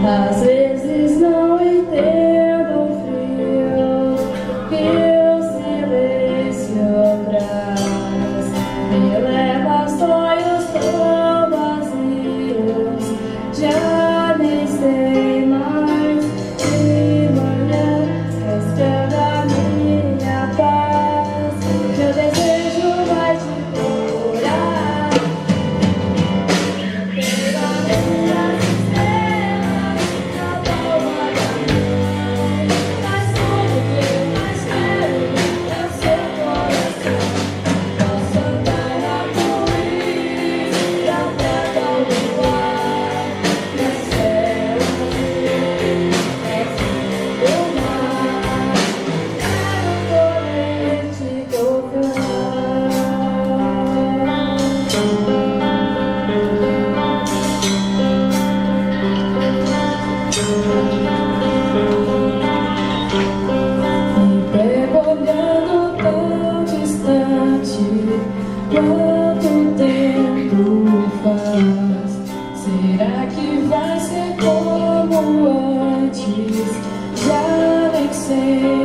Às vezes não entendo o frio que o silêncio traz, me leva a sonhos tão vazios, já nem sei mais de manhã, buscando a minha paz. Meu desejo vai te procurar, pela minha estrelas na palma da mão. Mas tudo que eu mais quero é o seu coração. Posso andar na luz da terra ao luar, no céu azul, do mar. Quero poder te tocar. Me pego olhando tão distante, quanto tempo faz? Será que vai ser como antes? Já nem sei